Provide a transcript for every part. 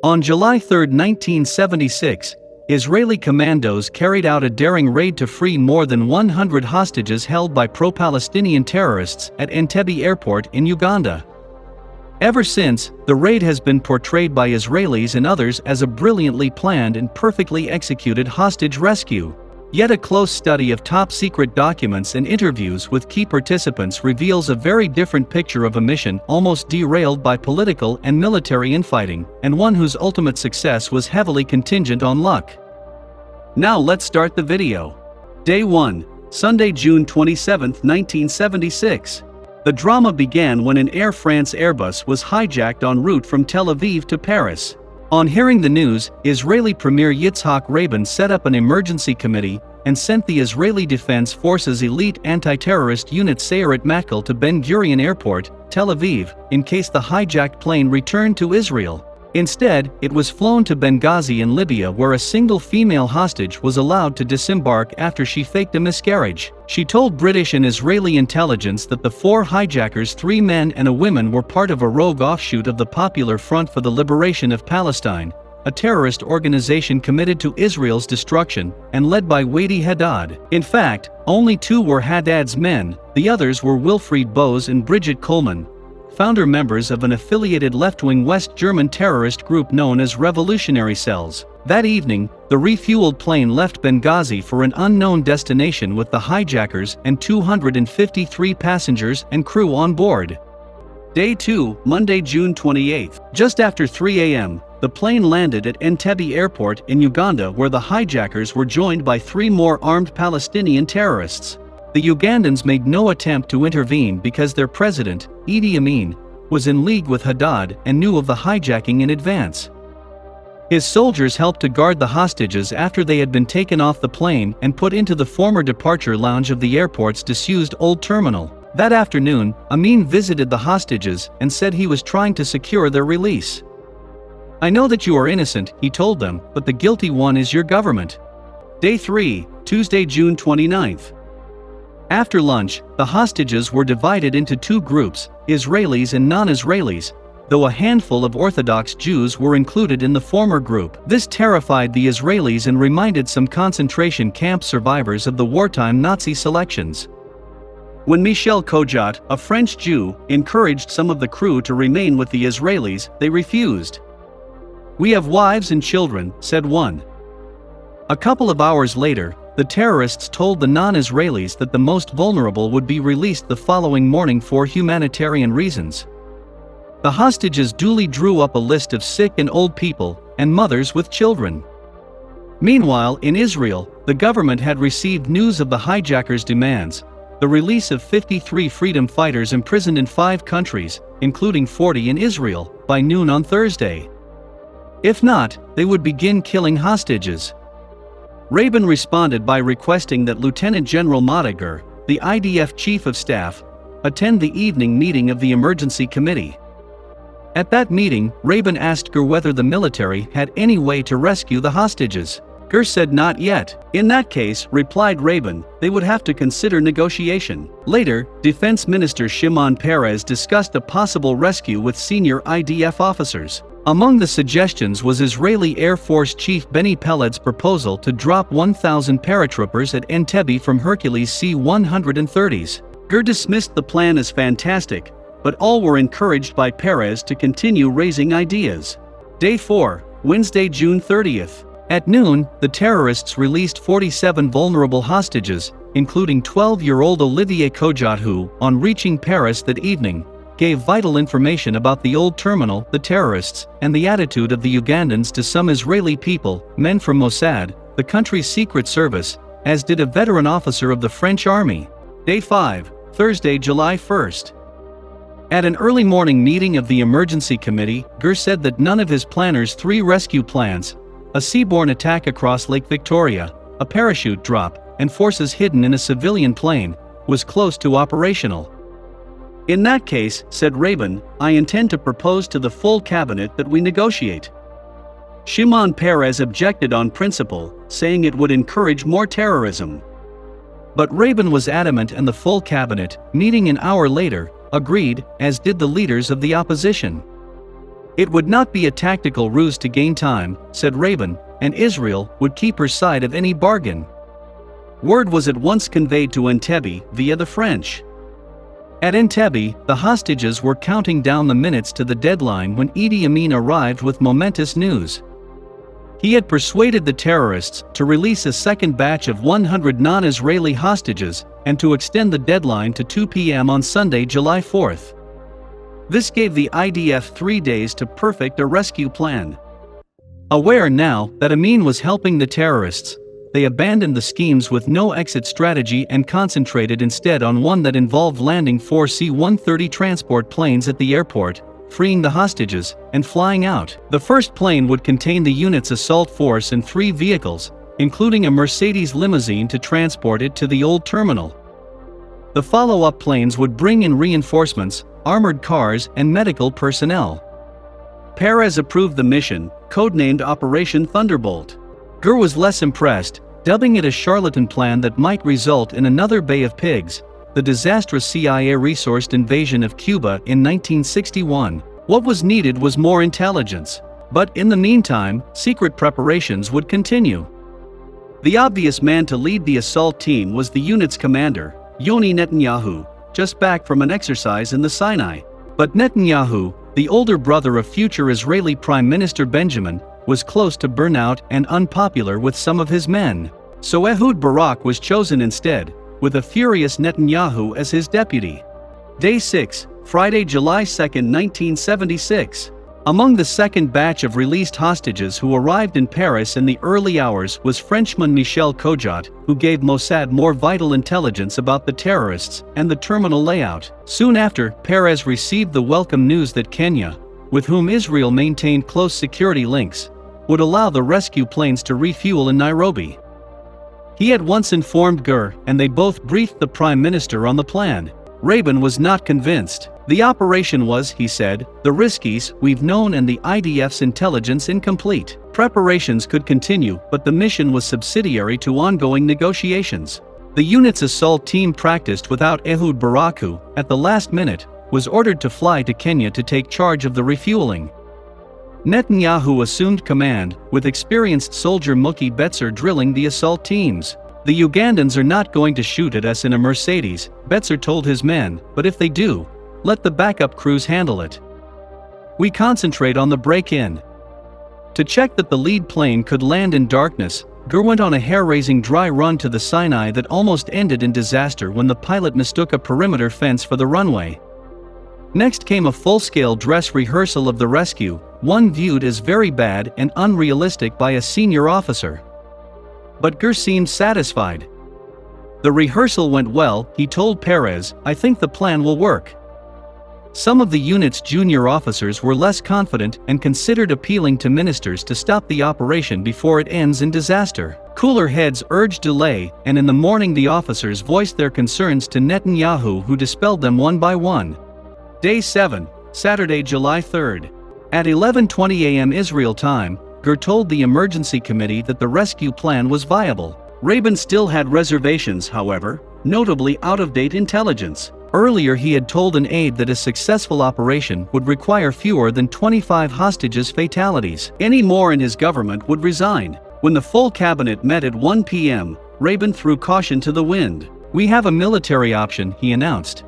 On July 3, 1976, Israeli commandos carried out a daring raid to free more than 100 hostages held by pro-Palestinian terrorists at Entebbe Airport in Uganda. Ever since, the raid has been portrayed by Israelis and others as a brilliantly planned and perfectly executed hostage rescue. Yet a close study of top-secret documents and interviews with key participants reveals a very different picture of a mission almost derailed by political and military infighting, and one whose ultimate success was heavily contingent on luck. Now let's start the video. Day 1, Sunday, June 27, 1976. The drama began when an Air France Airbus was hijacked en route from Tel Aviv to Paris. On hearing the news, Israeli Premier Yitzhak Rabin set up an emergency committee and sent the Israeli Defense Forces elite anti-terrorist unit Sayeret Matkal to Ben Gurion Airport, Tel Aviv, in case the hijacked plane returned to Israel. Instead, it was flown to Benghazi in Libya, where a single female hostage was allowed to disembark after she faked a miscarriage. She told British and Israeli intelligence that the 4 hijackers, 3 men and a woman, were part of a rogue offshoot of the Popular Front for the Liberation of Palestine, a terrorist organization committed to Israel's destruction and led by Wadi Haddad. In fact, only 2 were Haddad's men, the others were Wilfried Bose and Brigitte Coleman, founder members of an affiliated left-wing West German terrorist group known as Revolutionary Cells. That evening, the refueled plane left Benghazi for an unknown destination with the hijackers and 253 passengers and crew on board. Day 2, Monday, June 28. Just after 3 a.m., the plane landed at Entebbe Airport in Uganda, where the hijackers were joined by 3 more armed Palestinian terrorists. The Ugandans made no attempt to intervene because their president, Idi Amin, was in league with Haddad and knew of the hijacking in advance. His soldiers helped to guard the hostages after they had been taken off the plane and put into the former departure lounge of the airport's disused old terminal. That afternoon, Amin visited the hostages and said he was trying to secure their release. "I know that you are innocent," he told them, "but the guilty one is your government." Day 3, Tuesday, June 29. After lunch, the hostages were divided into 2 groups, Israelis and non-Israelis, though a handful of Orthodox Jews were included in the former group. This terrified the Israelis and reminded some concentration camp survivors of the wartime Nazi selections. When Michel Kojat, a French Jew, encouraged some of the crew to remain with the Israelis, they refused. "We have wives and children," said one. A couple of hours later, the terrorists told the non-Israelis that the most vulnerable would be released the following morning for humanitarian reasons. The hostages duly drew up a list of sick and old people, and mothers with children. Meanwhile, in Israel, the government had received news of the hijackers' demands: the release of 53 freedom fighters imprisoned in 5 countries, including 40 in Israel, by noon on Thursday. If not, they would begin killing hostages. Rabin responded by requesting that Lieutenant General Mossad, the IDF Chief of Staff, attend the evening meeting of the Emergency Committee. At that meeting, Rabin asked Gur whether the military had any way to rescue the hostages. Gur said not yet. "In that case," replied Rabin, "they would have to consider negotiation." Later, Defense Minister Shimon Peres discussed a possible rescue with senior IDF officers. Among the suggestions was Israeli Air Force Chief Benny Peled's proposal to drop 1,000 paratroopers at Entebbe from Hercules C-130s. Gur dismissed the plan as fantastic, but all were encouraged by Peres to continue raising ideas. Day 4, Wednesday, June 30th. At noon, the terrorists released 47 vulnerable hostages, including 12-year-old Olivier Kojat, who, on reaching Paris that evening, gave vital information about the old terminal, the terrorists, and the attitude of the Ugandans to some Israeli people, men from Mossad, the country's secret service, as did a veteran officer of the French army. Day 5, Thursday, July 1st. At an early morning meeting of the Emergency Committee, Gur said that none of his planners' 3 rescue plans, a seaborne attack across Lake Victoria, a parachute drop, and forces hidden in a civilian plane, was close to operational. "In that case," said Rabin, "I intend to propose to the full cabinet that we negotiate." Shimon Peres objected on principle, saying it would encourage more terrorism. But Rabin was adamant, and the full cabinet, meeting an hour later, agreed, as did the leaders of the opposition. It would not be a tactical ruse to gain time, said Rabin, and Israel would keep her side of any bargain. Word was at once conveyed to Entebbe via the French. At Entebbe, the hostages were counting down the minutes to the deadline when Idi Amin arrived with momentous news. He had persuaded the terrorists to release a second batch of 100 non-Israeli hostages and to extend the deadline to 2 p.m. on Sunday, July 4th. This gave the IDF 3 days to perfect a rescue plan. Aware now that Amin was helping the terrorists, they abandoned the schemes with no exit strategy and concentrated instead on one that involved landing 4 C-130 transport planes at the airport, freeing the hostages, and flying out. The first plane would contain the unit's assault force and 3 vehicles, including a Mercedes limousine to transport it to the old terminal. The follow-up planes would bring in reinforcements, armored cars, and medical personnel. Peres approved the mission, codenamed Operation Thunderbolt. Gurr was less impressed, dubbing it a charlatan plan that might result in another Bay of Pigs, the disastrous CIA-resourced invasion of Cuba in 1961. What was needed was more intelligence. But in the meantime, secret preparations would continue. The obvious man to lead the assault team was the unit's commander, Yoni Netanyahu, just back from an exercise in the Sinai. But Netanyahu, the older brother of future Israeli Prime Minister Benjamin, was close to burnout and unpopular with some of his men. So Ehud Barak was chosen instead, with a furious Netanyahu as his deputy. Day 6, Friday, July 2, 1976. Among the second batch of released hostages who arrived in Paris in the early hours was Frenchman Michel Kojat, who gave Mossad more vital intelligence about the terrorists and the terminal layout. Soon after, Peres received the welcome news that Kenya, with whom Israel maintained close security links, would allow the rescue planes to refuel in Nairobi. He had once informed Gurr, and they both briefed the Prime Minister on the plan. Rabin was not convinced. The operation was, he said, the riskies we've known and the IDF's intelligence incomplete. Preparations could continue, but the mission was subsidiary to ongoing negotiations. The unit's assault team practiced without Ehud Barak, who, at the last minute, was ordered to fly to Kenya to take charge of the refueling. Netanyahu assumed command, with experienced soldier Mookie Betzer drilling the assault teams. The Ugandans are not going to shoot at us in a Mercedes, Betzer told his men, but if they do, let the backup crews handle it. We concentrate on the break-in. To check that the lead plane could land in darkness, Gurr went on a hair-raising dry run to the Sinai that almost ended in disaster when the pilot mistook a perimeter fence for the runway. Next came a full-scale dress rehearsal of the rescue, one viewed as very bad and unrealistic by a senior officer. But Gurr seemed satisfied. The rehearsal went well, he told Peres, I think the plan will work. Some of the unit's junior officers were less confident and considered appealing to ministers to stop the operation before it ends in disaster. Cooler heads urged delay, and in the morning the officers voiced their concerns to Netanyahu, who dispelled them one by one. Day 7, Saturday, July 3rd. At 11:20 a.m. Israel time, Gurr told the emergency committee that the rescue plan was viable. Rabin still had reservations, however, notably out-of-date intelligence. Earlier he had told an aide that a successful operation would require fewer than 25 hostages fatalities. Any more in his government would resign. When the full cabinet met at 1 p.m., Rabin threw caution to the wind. We have a military option, he announced.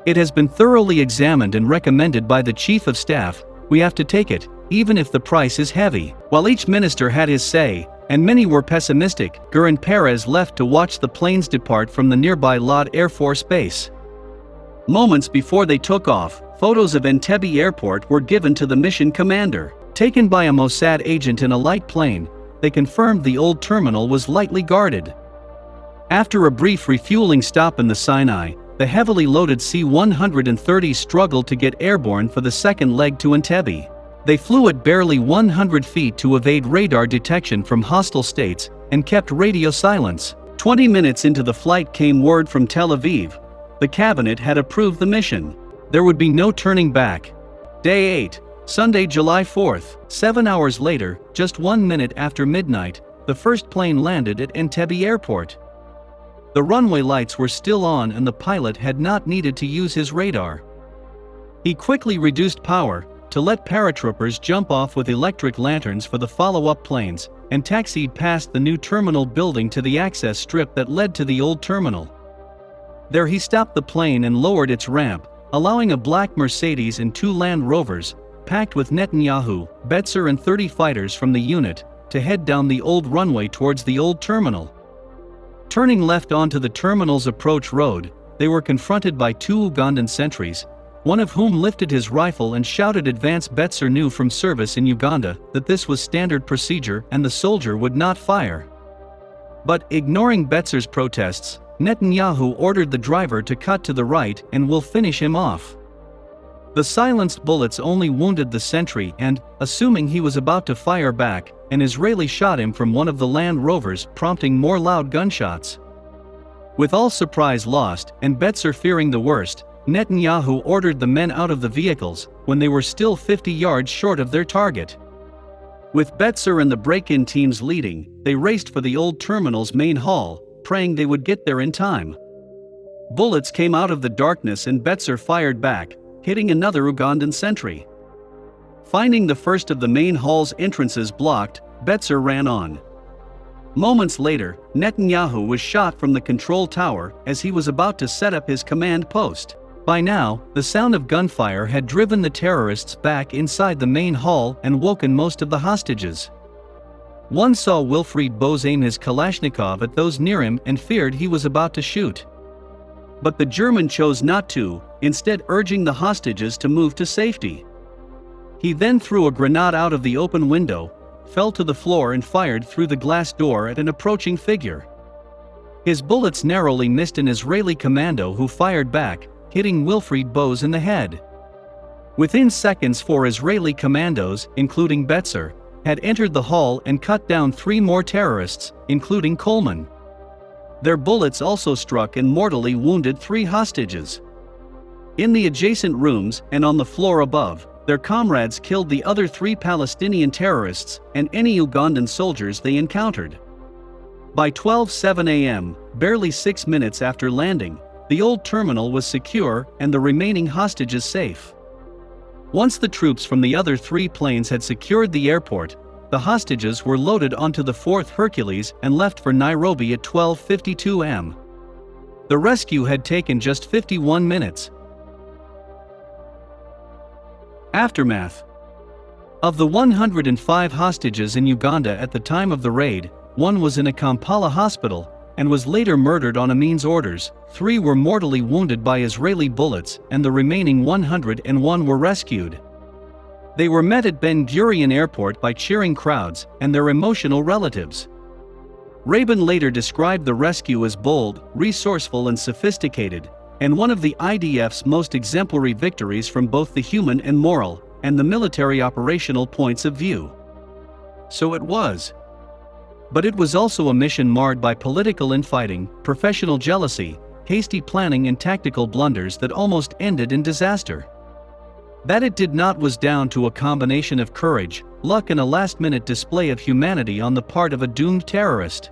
It has been thoroughly examined and recommended by the Chief of Staff. We have to take it, even if the price is heavy. While each minister had his say, and many were pessimistic, Gurr and Peres left to watch the planes depart from the nearby Lod Air Force Base. Moments before they took off, photos of Entebbe Airport were given to the mission commander. Taken by a Mossad agent in a light plane, they confirmed the old terminal was lightly guarded. After a brief refueling stop in the Sinai, the heavily loaded C-130 struggled to get airborne for the second leg to Entebbe. They flew at barely 100 feet to evade radar detection from hostile states and kept radio silence. 20 minutes into the flight came word from Tel Aviv. The cabinet had approved the mission. There would be no turning back. Day 8, Sunday, July 4th. 7 hours later, just 1 minute after midnight, the first plane landed at Entebbe Airport. The runway lights were still on and the pilot had not needed to use his radar. He quickly reduced power, to let paratroopers jump off with electric lanterns for the follow-up planes, and taxied past the new terminal building to the access strip that led to the old terminal. There he stopped the plane and lowered its ramp, allowing a black Mercedes and 2 Land Rovers, packed with Netanyahu, Betzer and 30 fighters from the unit, to head down the old runway towards the old terminal. Turning left onto the terminal's approach road, they were confronted by 2 Ugandan sentries, one of whom lifted his rifle and shouted advance. Betzer knew from service in Uganda that this was standard procedure and the soldier would not fire. But, ignoring Betzer's protests, Netanyahu ordered the driver to cut to the right and will finish him off. The silenced bullets only wounded the sentry and, assuming he was about to fire back, an Israeli shot him from one of the Land Rovers, prompting more loud gunshots. With all surprise lost, and Betzer fearing the worst, Netanyahu ordered the men out of the vehicles, when they were still 50 yards short of their target. With Betzer and the break-in teams leading, they raced for the old terminal's main hall, praying they would get there in time. Bullets came out of the darkness and Betzer fired back, hitting another Ugandan sentry. Finding the first of the main hall's entrances blocked, Betzer ran on. Moments later, Netanyahu was shot from the control tower as he was about to set up his command post. By now, the sound of gunfire had driven the terrorists back inside the main hall and woken most of the hostages. One saw Wilfried Bose aim his Kalashnikov at those near him and feared he was about to shoot. But the German chose not to, instead urging the hostages to move to safety. He then threw a grenade out of the open window, fell to the floor and fired through the glass door at an approaching figure. His bullets narrowly missed an Israeli commando who fired back, hitting Wilfried Bose in the head. Within seconds 4 Israeli commandos, including Betzer, had entered the hall and cut down 3 more terrorists, including Coleman. Their bullets also struck and mortally wounded 3 hostages. In the adjacent rooms and on the floor above, their comrades killed the other 3 Palestinian terrorists and any Ugandan soldiers they encountered. By 12:07 a.m., barely 6 minutes after landing, the old terminal was secure and the remaining hostages safe. Once the troops from the other 3 planes had secured the airport, the hostages were loaded onto the 4th Hercules and left for Nairobi at 12:52 am. The rescue had taken just 51 minutes. Aftermath. Of the 105 hostages in Uganda at the time of the raid, 1 was in a Kampala hospital and was later murdered on Amin's orders, 3 were mortally wounded by Israeli bullets and the remaining 101 were rescued. They were met at Ben Gurion Airport by cheering crowds and their emotional relatives. Rabin later described the rescue as bold, resourceful and sophisticated, and one of the IDF's most exemplary victories from both the human and moral, and the military operational points of view. So it was. But it was also a mission marred by political infighting, professional jealousy, hasty planning and tactical blunders that almost ended in disaster. That it did not was down to a combination of courage, luck and a last-minute display of humanity on the part of a doomed terrorist.